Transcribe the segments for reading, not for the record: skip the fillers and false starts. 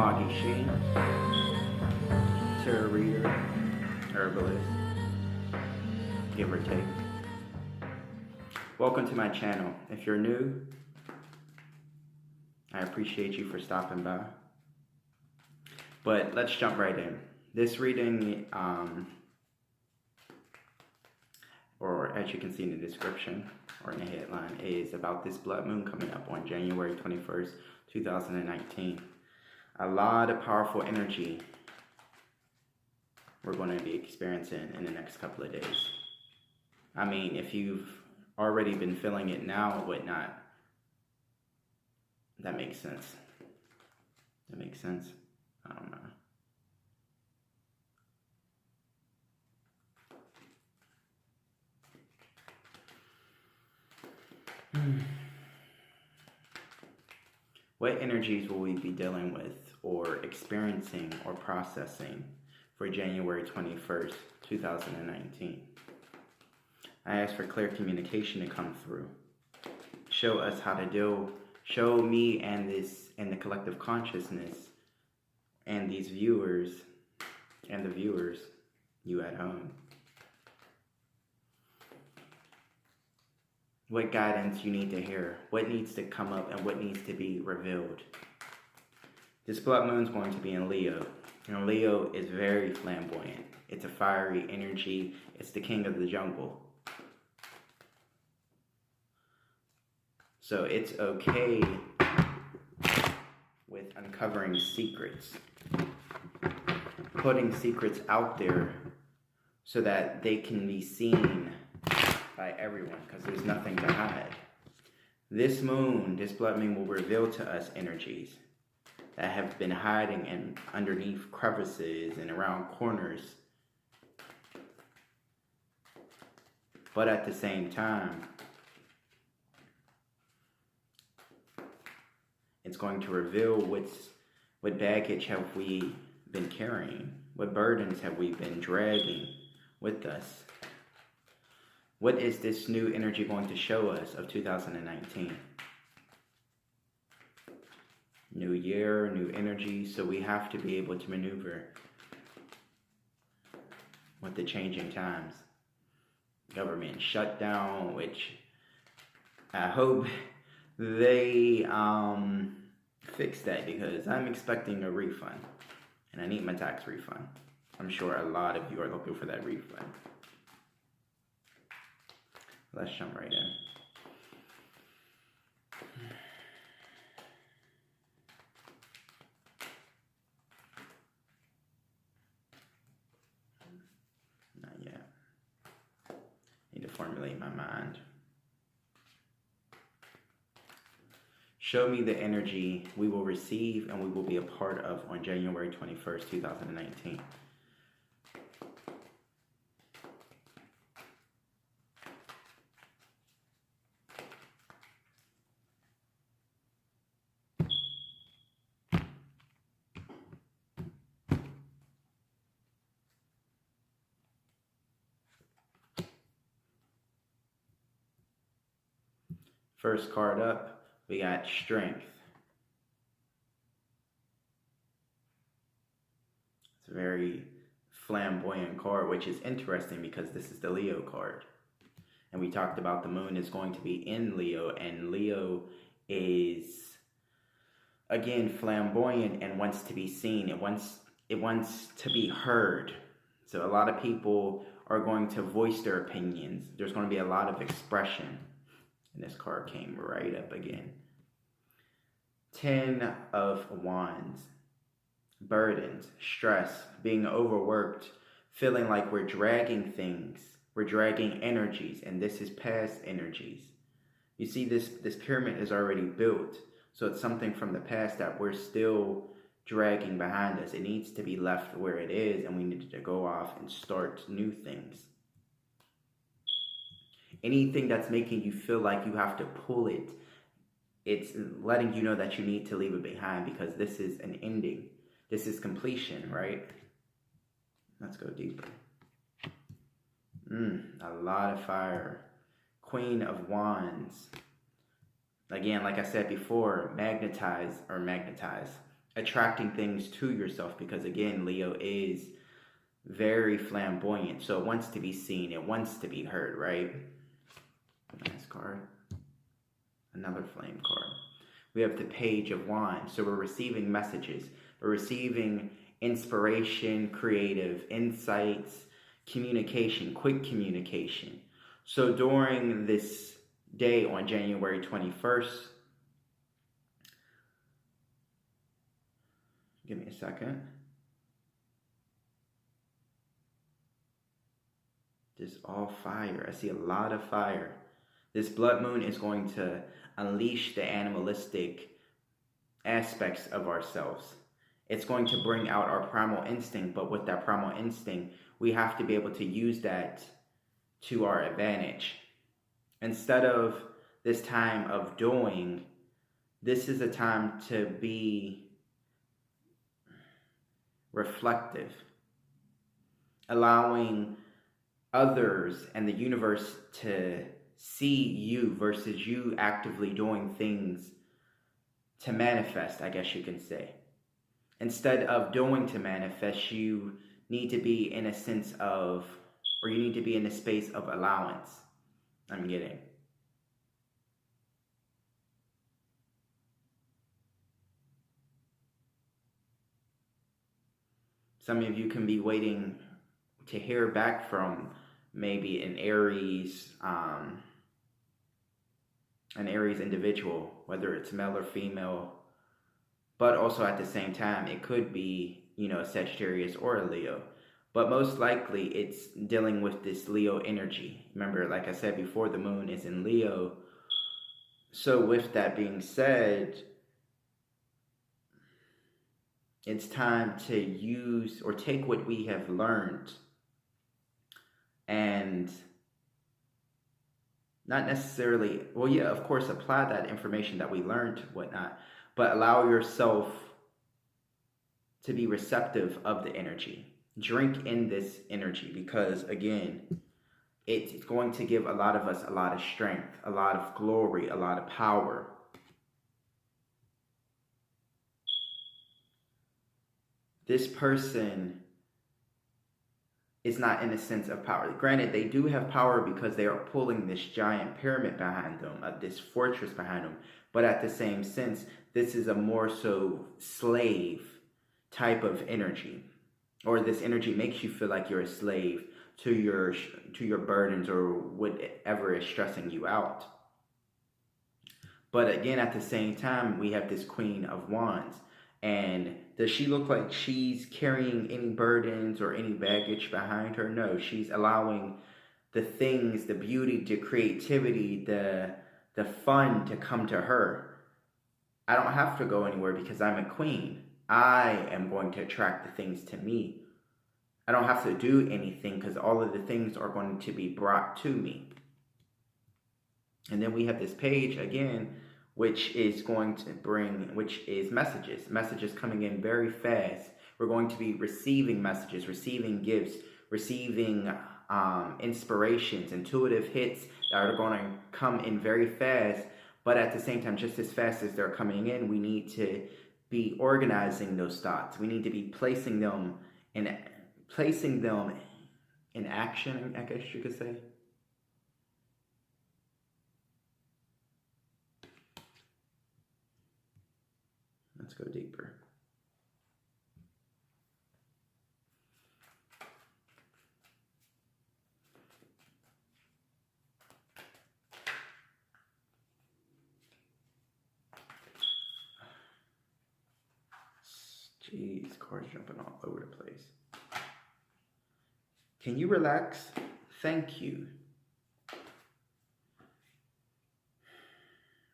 Augie Sheen, tarot reader, herbalist, give or take. Welcome to my channel. If you're new, I appreciate you for stopping by. But let's jump right in. This reading, or as you can see in the description or in the headline, is about this blood moon coming up on January 21st, 2019. A lot of powerful energy we're going to be experiencing in the next couple of days. I mean, if you've already been feeling it now and whatnot, that makes sense. That makes sense. I don't know. What energies will we be dealing with or experiencing or processing for January 21st, 2019? I ask for clear communication to come through. Show us how to deal, show me and the collective consciousness and these viewers and the viewers, you at home, what guidance you need to hear, what needs to come up, and what needs to be revealed. This blood moon is going to be in Leo, and Leo is very flamboyant. It's a fiery energy. It's the king of the jungle. So it's okay with uncovering secrets, putting secrets out there so that they can be seen by everyone, because there's nothing to hide. This moon, this blood moon, will reveal to us energies that have been hiding in underneath crevices and around corners. But at the same time, it's going to reveal what baggage have we been carrying, what burdens have we been dragging with us. What is this new energy going to show us of 2019? New year, new energy, so we have to be able to maneuver with the changing times. Government shutdown, which I hope they fix that, because I'm expecting a refund and I need my tax refund. I'm sure a lot of you are looking for that refund. Let's jump right in. Not yet. Need to formulate my mind. Show me the energy we will receive and we will be a part of on January 21st, 2019. First card up, we got Strength. It's a very flamboyant card, which is interesting because this is the Leo card. And we talked about the moon is going to be in Leo, and Leo is, again, flamboyant and wants to be seen. It wants to be heard. So a lot of people are going to voice their opinions. There's going to be a lot of expression. And this card came right up again. 10 of Wands. Burdens, stress, being overworked, feeling like we're dragging things. We're dragging energies, and this is past energies. You see, this pyramid is already built. So it's something from the past that we're still dragging behind us. It needs to be left where it is, and we need to go off and start new things. Anything that's making you feel like you have to pull it, it's letting you know that you need to leave it behind, because this is an ending. This is completion, right? Let's go deeper. A lot of fire. Queen of Wands. Again, like I said before, magnetize. attracting things to yourself, because again, Leo is very flamboyant, so it wants to be seen, it wants to be heard, right? Nice card. Another flame card. We have the Page of Wands, so we're receiving messages, we're receiving inspiration, creative insights, communication, quick communication. So during this day on January 21st, give me a second. Just all fire. I see a lot of fire. This blood moon is going to unleash the animalistic aspects of ourselves. It's going to bring out our primal instinct, but with that primal instinct, we have to be able to use that to our advantage. Instead of this time of doing, this is a time to be reflective, allowing others and the universe to see you versus you actively doing things to manifest, I guess you can say. Instead of doing to manifest, you need to be in a sense of, or you need to be in a space of allowance. I'm getting. Some of you can be waiting to hear back from maybe an Aries individual, whether it's male or female, but also at the same time, it could be, a Sagittarius or a Leo. But most likely, it's dealing with this Leo energy. Remember, like I said before, the moon is in Leo. So with that being said, it's time to use or take what we have learned and not necessarily, well, yeah, of course, apply that information that we learned, whatnot, but allow yourself to be receptive of the energy. Drink in this energy, because again, it's going to give a lot of us a lot of strength, a lot of glory, a lot of power. This person is not in a sense of power. Granted, they do have power because they are pulling this giant pyramid behind them, this fortress behind them. But at the same sense, this is a more so slave type of energy. Or this energy makes you feel like you're a slave to your burdens or whatever is stressing you out. But again, at the same time, we have this Queen of Wands. And does she look like she's carrying any burdens or any baggage behind her? No, she's allowing the things, the beauty, the creativity, the fun to come to her. I don't have to go anywhere because I'm a queen. I am going to attract the things to me. I don't have to do anything because all of the things are going to be brought to me. And then we have this page again, which is going to bring, which is messages coming in very fast. We're going to be receiving messages, receiving gifts, receiving inspirations, intuitive hits that are going to come in very fast. But at the same time, just as fast as they're coming in, we need to be organizing those thoughts. We need to be placing them in action, I guess you could say. Let's go deeper. Jeez, cards jumping all over the place. Can you relax? Thank you.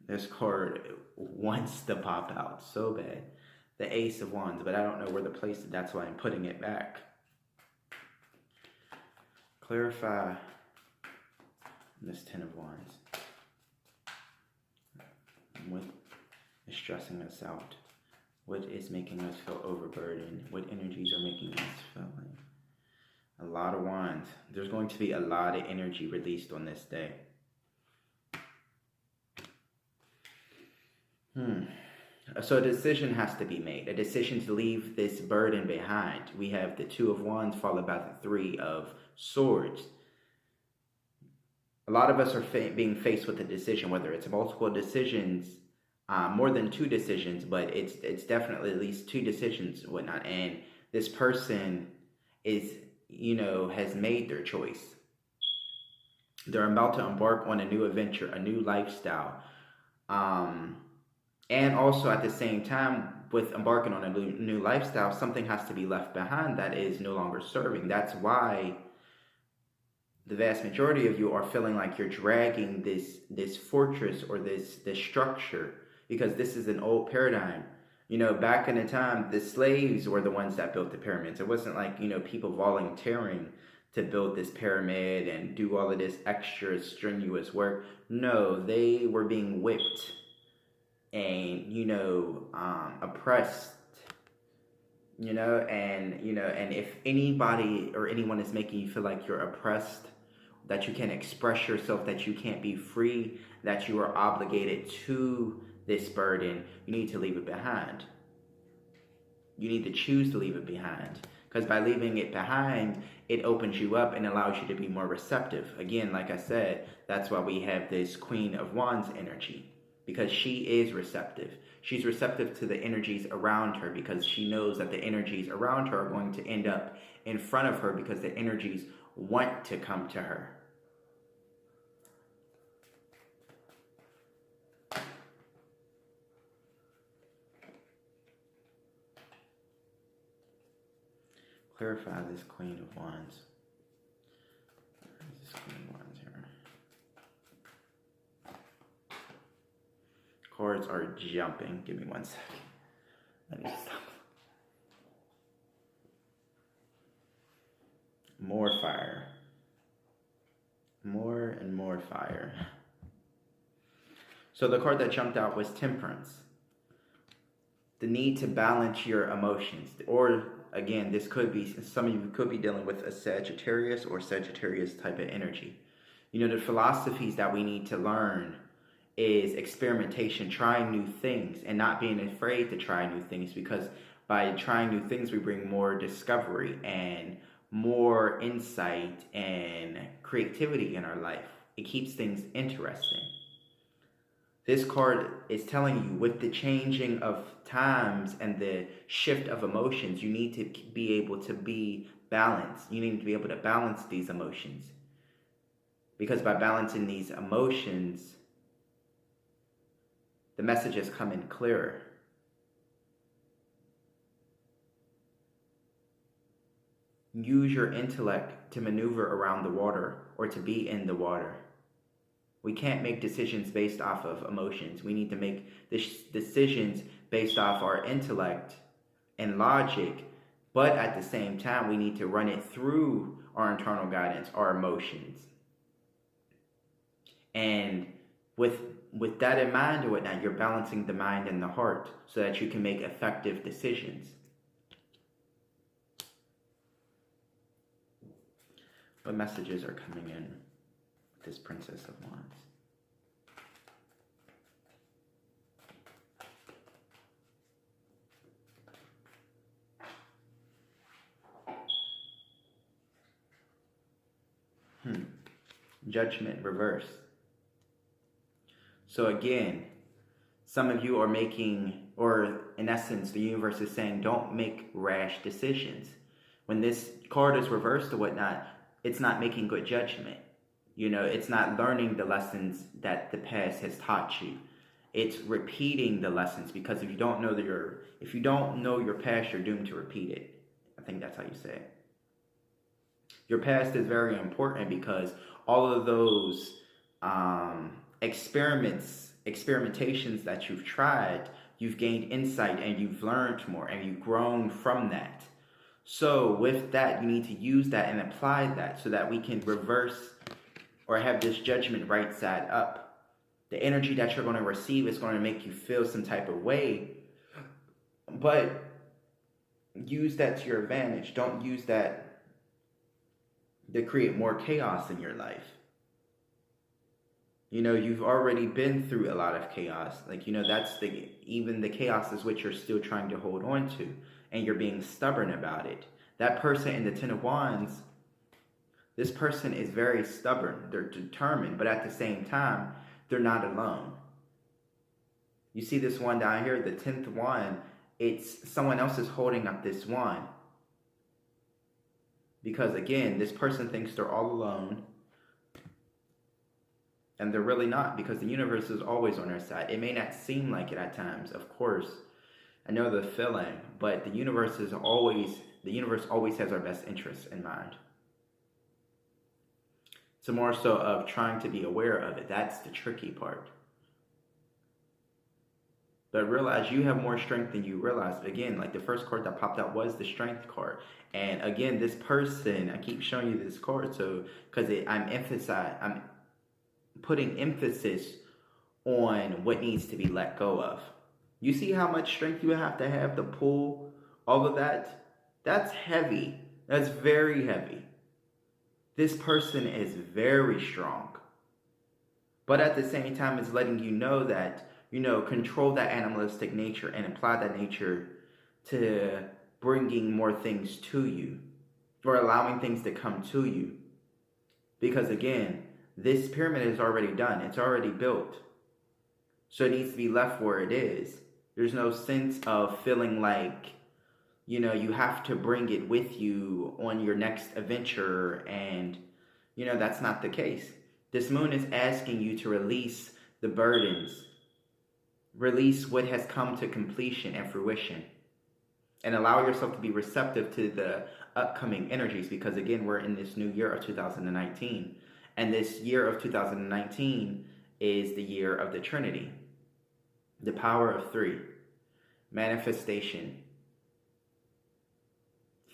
This card wants to pop out so bad. The Ace of Wands, but I don't know where to place it. That's why I'm putting it back. Clarify this Ten of Wands. What is stressing us out? What is making us feel overburdened? What energies are making us feel like? A lot of wands. There's going to be a lot of energy released on this day. So a decision has to be made. A decision to leave this burden behind. We have the Two of Wands followed by the Three of Swords. A lot of us are being faced with a decision, whether it's multiple decisions, more than two decisions, but it's definitely at least two decisions and whatnot. And this person is, has made their choice. They're about to embark on a new adventure, a new lifestyle. And also at the same time, with embarking on a new lifestyle, something has to be left behind that is no longer serving. That's why the vast majority of you are feeling like you're dragging this fortress or this structure, because this is an old paradigm. Back in the time, the slaves were the ones that built the pyramids. It wasn't like, people volunteering to build this pyramid and do all of this extra strenuous work. No, they were being whipped and, oppressed, and if anybody or anyone is making you feel like you're oppressed, that you can't express yourself, that you can't be free, that you are obligated to this burden, you need to leave it behind. You need to choose to leave it behind. Because by leaving it behind, it opens you up and allows you to be more receptive. Again, like I said, that's why we have this Queen of Wands energy. Because she is receptive. She's receptive to the energies around her because she knows that the energies around her are going to end up in front of her because the energies want to come to her. Clarify this Queen of Wands. Where is this Queen of Wands here? Cards are jumping. Give me 1 second. Let me stop. More fire. More and more fire. So the card that jumped out was Temperance. The need to balance your emotions. Or, again, this could be, some of you could be dealing with a Sagittarius or Sagittarius type of energy. The philosophies that we need to learn is experimentation, trying new things, and not being afraid to try new things, because by trying new things, we bring more discovery and more insight and creativity in our life. It keeps things interesting. This card is telling you, with the changing of times and the shift of emotions, you need to be able to be balanced. You need to be able to balance these emotions. Because by balancing these emotions, the messages come in clearer. Use your intellect to maneuver around the water or to be in the water. We can't make decisions based off of emotions. We need to make decisions based off our intellect and logic, but at the same time, we need to run it through our internal guidance, our emotions. And with that in mind or whatnot, you're balancing the mind and the heart so that you can make effective decisions. What messages are coming in with this Princess of Wands? Judgment reverse. So again, some of you are making, or in essence, the universe is saying, don't make rash decisions. When this card is reversed or whatnot, it's not making good judgment. It's not learning the lessons that the past has taught you. It's repeating the lessons, because if you don't know your past, you're doomed to repeat it. I think that's how you say it. Your past is very important because all of those experimentations that you've tried, you've gained insight and you've learned more and you've grown from that. So with that, you need to use that and apply that so that we can reverse or have this judgment right side up. The energy that you're going to receive is going to make you feel some type of way, but use that to your advantage. Don't use that to create more chaos in your life. You know, you've already been through a lot of chaos. Like, you know, even the chaos is what you're still trying to hold on to, and you're being stubborn about it. That person in the Ten of Wands, this person is very stubborn. They're determined, but at the same time, they're not alone. You see this one down here, the 10th wand, it's someone else is holding up this wand. Because again, this person thinks they're all alone. And they're really not, because the universe is always on their side. It may not seem like it at times, of course. I know the feeling, but the universe always has our best interests in mind. So more so of trying to be aware of it. That's the tricky part. But realize you have more strength than you realize. Again, like the first card that popped out was the strength card. And again, this person, I keep showing you this card so because I'm putting emphasis on what needs to be let go of. You see how much strength you have to pull all of that? That's heavy. That's very heavy. This person is very strong. But at the same time, it's letting you know that, you know, control that animalistic nature and apply that nature to bringing more things to you or allowing things to come to you. Because again, this pyramid is already done. It's already built. So it needs to be left where it is. There's no sense of feeling like, you know, you have to bring it with you on your next adventure. And, you know, that's not the case. This moon is asking you to release the burdens. Release what has come to completion and fruition. And allow yourself to be receptive to the upcoming energies. Because again, we're in this new year of 2019. And this year of 2019 is the year of the Trinity. The power of 3. Manifestation.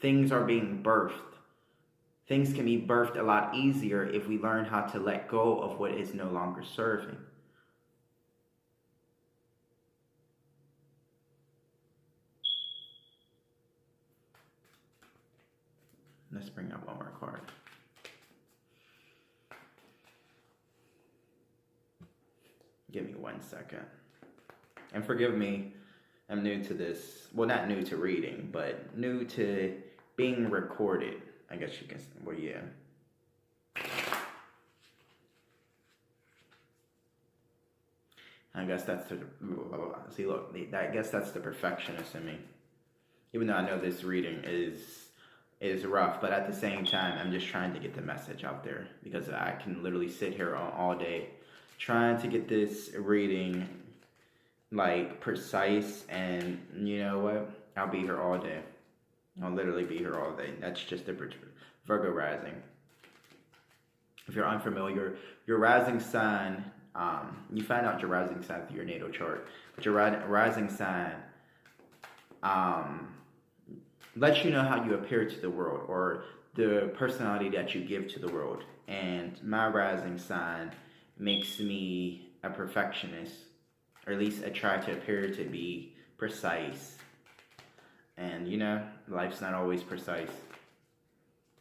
Things are being birthed. Things can be birthed a lot easier if we learn how to let go of what is no longer serving. Let's bring up one more card. Give me 1 second. And forgive me, I'm new to this. Well, not new to reading, but new to being recorded. I guess you can say, well, yeah. I guess that's the, see, look, I guess that's the perfectionist in me. Even though I know this reading is rough, but at the same time, I'm just trying to get the message out there because I can literally sit here all day trying to get this reading like precise, and you know what? I'll be here all day. I'll literally be here all day. That's just the Virgo rising. If you're unfamiliar, your rising sign, you find out your rising sign through your natal chart, but your rising sign lets you know how you appear to the world or the personality that you give to the world. And my rising sign makes me a perfectionist, or at least I try to appear to be precise. And you know, life's not always precise.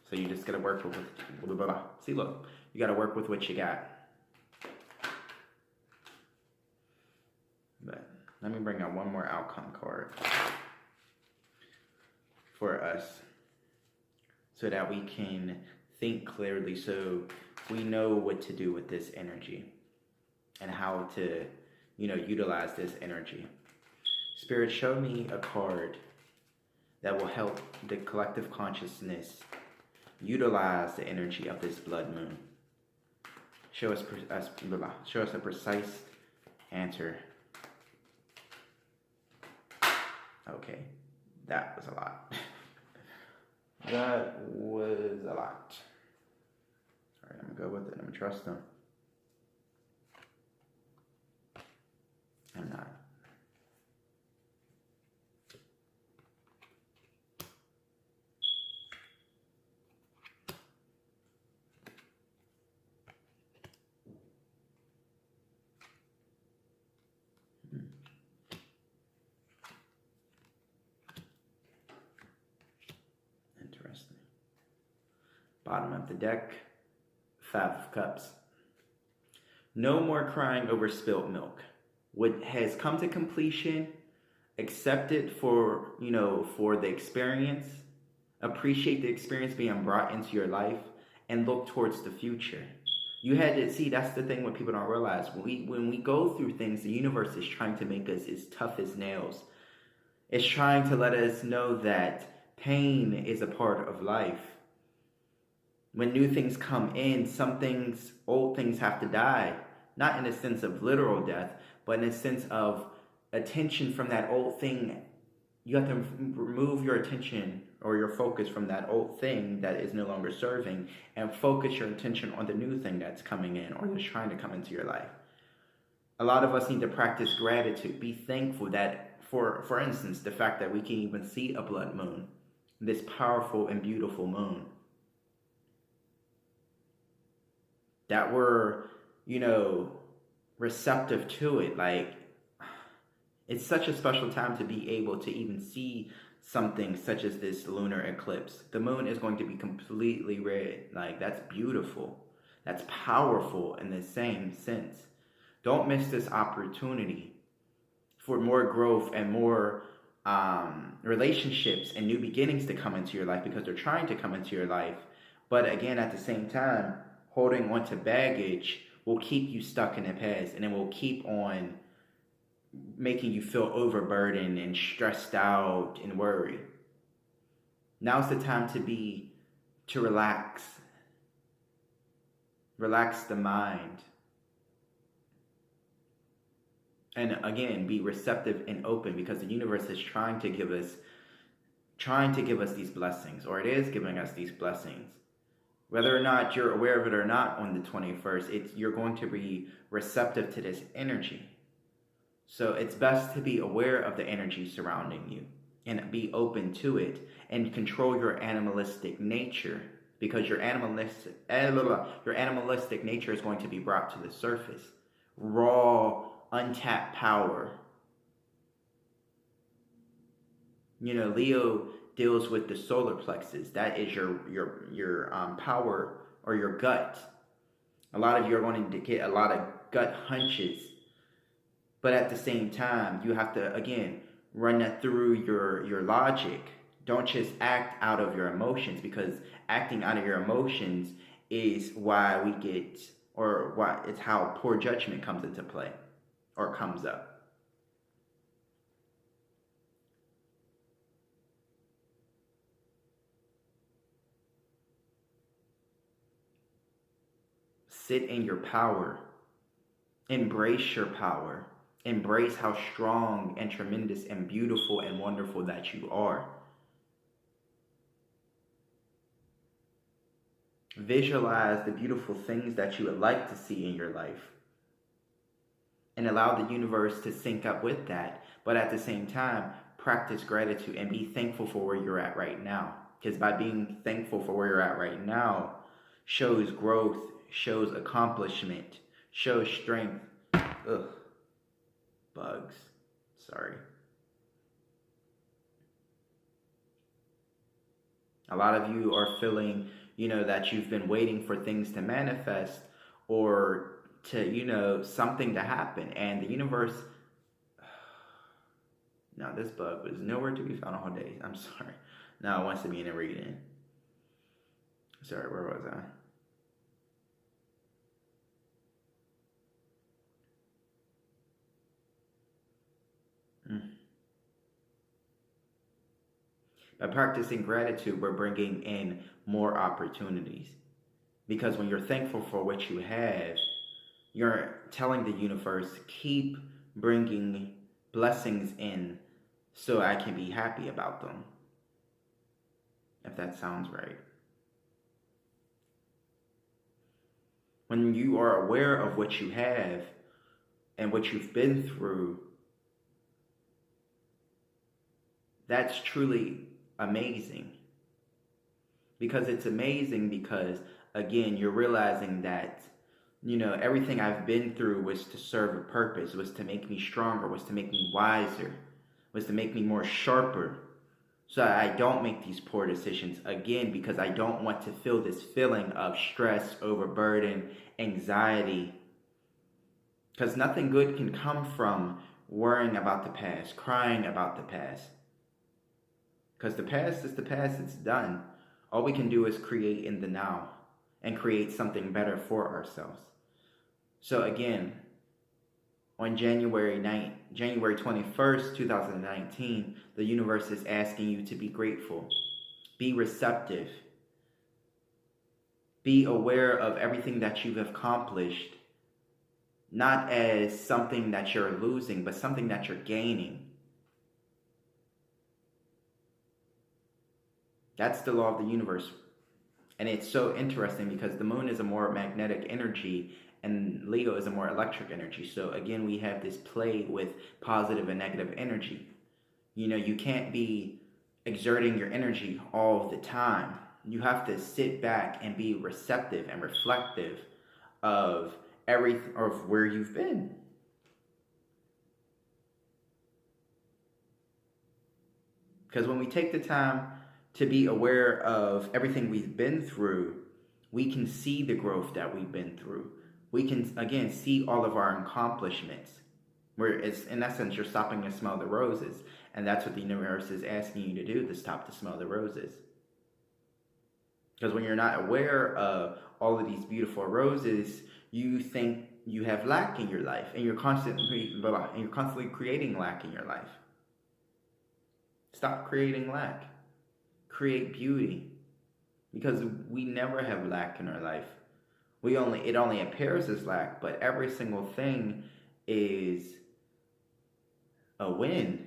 So you just gotta work with blah, blah, blah. See, look, you gotta work with what you got. But let me bring out one more outcome card for us so that we can think clearly, so we know what to do with this energy and how to, you know, utilize this energy. Spirit, show me a card that will help the collective consciousness utilize the energy of this blood moon. Show us a precise answer. Okay, that was a lot. That was a lot. All right, I'm gonna go with it. I'm gonna trust them. I'm not. Interesting. Bottom of the deck, 5 of Cups. No more crying over spilt milk. What has come to completion, accept it for, for the experience, appreciate the experience being brought into your life, and look towards the future. You had to see, that's the thing what people don't realize. When we go through things, the universe is trying to make us as tough as nails. It's trying to let us know that pain is a part of life. When new things come in, some things, old things have to die. Not in a sense of literal death, but in a sense of attention from that old thing. You have to remove your attention or your focus from that old thing that is no longer serving and focus your attention on the new thing that's coming in or is trying to come into your life. A lot of us need to practice gratitude. Be thankful that, for instance, the fact that we can even see a blood moon, this powerful and beautiful moon. That we're, receptive to it. Like, it's such a special time to be able to even see something such as this lunar eclipse. The moon is going to be completely red. Like, that's beautiful. That's powerful in the same sense. Don't miss this opportunity for more growth and more relationships and new beginnings to come into your life, because they're trying to come into your life. But again, at the same time, holding on to baggage will keep you stuck in the past, and it will keep on making you feel overburdened and stressed out and worried. Now's the time to relax. Relax the mind. And again, be receptive and open, because the universe is trying to give us these blessings, or it is giving us these blessings. Whether or not you're aware of it or not on the 21st, you're going to be receptive to this energy. So it's best to be aware of the energy surrounding you and be open to it and control your animalistic nature, because your animalistic nature is going to be brought to the surface. Raw, untapped power. Leo deals with the solar plexus. That is your power, or your gut. A lot of you are going to get a lot of gut hunches, but at the same time, you have to again run that through your logic. Don't just act out of your emotions, because acting out of your emotions is why it's how poor judgment comes into play or comes up. Sit in your power. Embrace your power. Embrace how strong and tremendous and beautiful and wonderful that you are. Visualize the beautiful things that you would like to see in your life, and allow the universe to sync up with that. But at the same time, practice gratitude and be thankful for where you're at right now. Because by being thankful for where you're at right now shows growth, shows accomplishment, shows strength. Ugh. Bugs. Sorry. A lot of you are feeling, that you've been waiting for things to manifest or to, something to happen. And the universe, now this bug was nowhere to be found all day. I'm sorry. Now it wants to be in a reading. Sorry, where was I? By practicing gratitude, we're bringing in more opportunities. Because when you're thankful for what you have, you're telling the universe, keep bringing blessings in so I can be happy about them. If that sounds right. When you are aware of what you have and what you've been through, that's truly amazing. Because it's amazing because, again, you're realizing that, everything I've been through was to serve a purpose, was to make me stronger, was to make me wiser, was to make me more sharper. So I don't make these poor decisions again, because I don't want to feel this feeling of stress, overburden, anxiety, Because nothing good can come from worrying about the past, crying about the past. Because the past is the past, it's done. All we can do is create in the now and create something better for ourselves. So again, on January 21st, 2019, the universe is asking you to be grateful, be receptive, be aware of everything that you've accomplished, not as something that you're losing, but something that you're gaining. That's the law of the universe. And it's so interesting because the moon is a more magnetic energy and Leo is a more electric energy. So again, we have this play with positive and negative energy. You know, you can't be exerting your energy all the time. You have to sit back and be receptive and reflective of everything, of where you've been. Because when we take the time to be aware of everything we've been through, we can see the growth that we've been through. We can, again, see all of our accomplishments. Where it's, in essence, you're stopping to smell the roses. And that's what the universe is asking you to do, to stop to smell the roses. Because when you're not aware of all of these beautiful roses, you think you have lack in your life. And you're constantly creating lack in your life. Stop creating lack. Create beauty. Because we never have lack in our life. It only appears as lack, but every single thing is a win.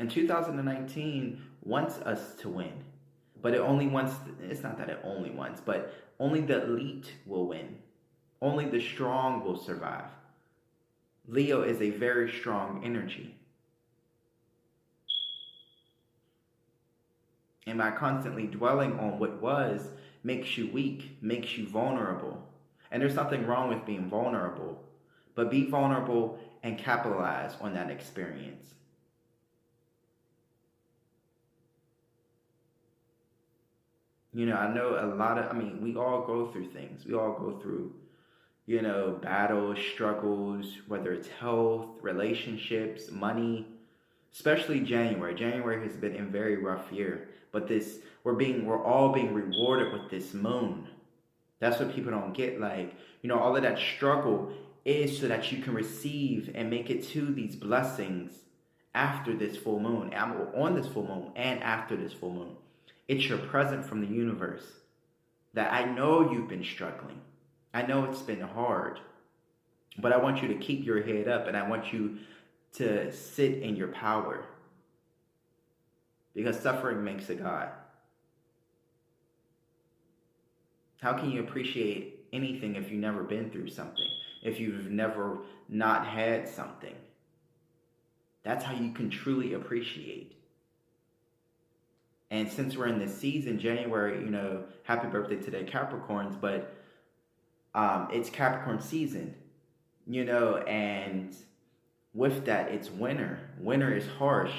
And 2019 wants us to win. But it's not that it only wants, but only the elite will win. Only the strong will survive. Leo is a very strong energy. And by constantly dwelling on what was, makes you weak, makes you vulnerable. And there's nothing wrong with being vulnerable, but be vulnerable and capitalize on that experience. You know, I know we all go through things. We all go through, battles, struggles, whether it's health, relationships, money, especially January. January has been a very rough year. But we're all being rewarded with this moon. That's what people don't get. All of that struggle is so that you can receive and make it to these blessings after this full moon, on this full moon, and after this full moon. It's your present from the universe that I know you've been struggling. I know it's been hard, but I want you to keep your head up and I want you to sit in your power. Because suffering makes a God. How can you appreciate anything if you've never been through something? If you've never not had something? That's how you can truly appreciate. And since we're in this season, January, happy birthday today, Capricorns, but it's Capricorn season, and with that, it's winter. Winter is harsh.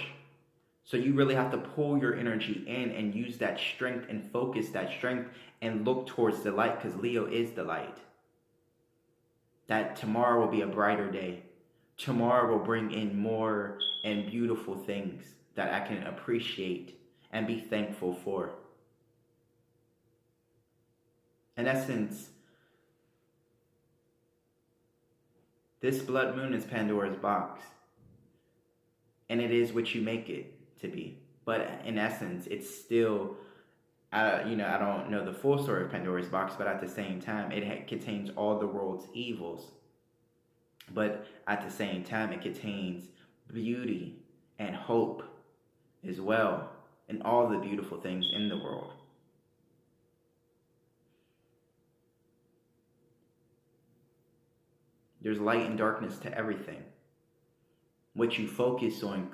So you really have to pull your energy in and use that strength and focus that strength and look towards the light, because Leo is the light. That tomorrow will be a brighter day. Tomorrow will bring in more and beautiful things that I can appreciate and be thankful for. In essence, this blood moon is Pandora's box. And it is what you make it to be. But in essence, it's still, I don't know the full story of Pandora's box, but at the same time, it contains all the world's evils. But at the same time, it contains beauty and hope as well, and all the beautiful things in the world. There's light and darkness to everything. What you focus on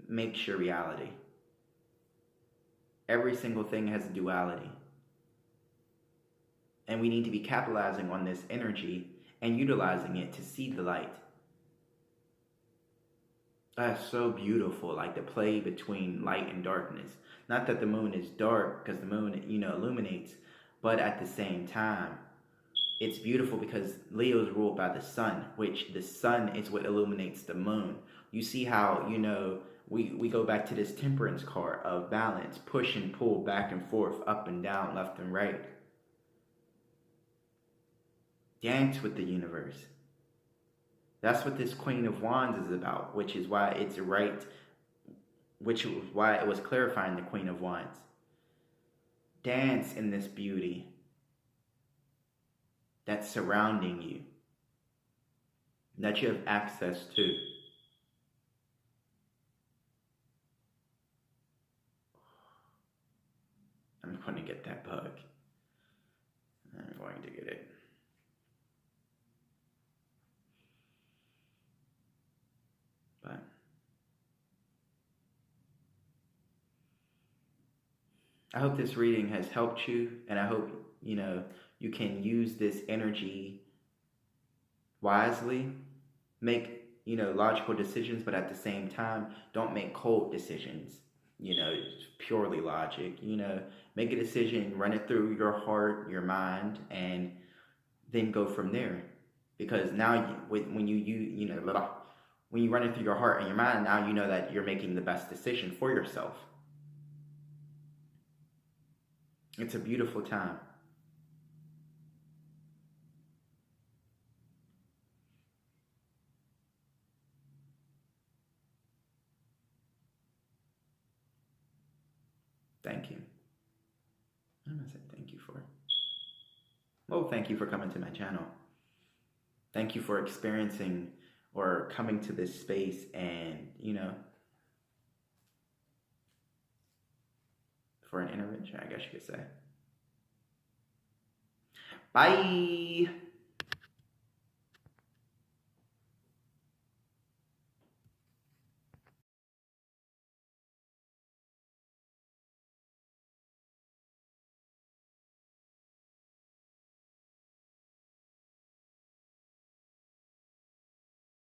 makes your reality. Every single thing has a duality. And we need to be capitalizing on this energy and utilizing it to see the light. That's so beautiful, like the play between light and darkness. Not that the moon is dark, because the moon, illuminates, but at the same time, it's beautiful because Leo is ruled by the sun, which the sun is what illuminates the moon. You see how, we go back to this temperance card of balance, push and pull, back and forth, up and down, left and right. Dance with the universe. That's what this Queen of Wands is about, which is why it's right, which was why it was clarifying the Queen of Wands. Dance in this beauty that's surrounding you, that you have access to. I'm going to get that bug. I'm going to get it. But I hope this reading has helped you, and I hope, you can use this energy wisely. Make, logical decisions, but at the same time, don't make cold decisions, purely logic. Make a decision, run it through your heart, your mind, and then go from there. Because now, when you run it through your heart and your mind, now you know that you're making the best decision for yourself. It's a beautiful time. Thank you. I'm going to say thank you for it. Well, thank you for coming to my channel. Thank you for experiencing or coming to this space and, for an intervention, I guess you could say. Bye.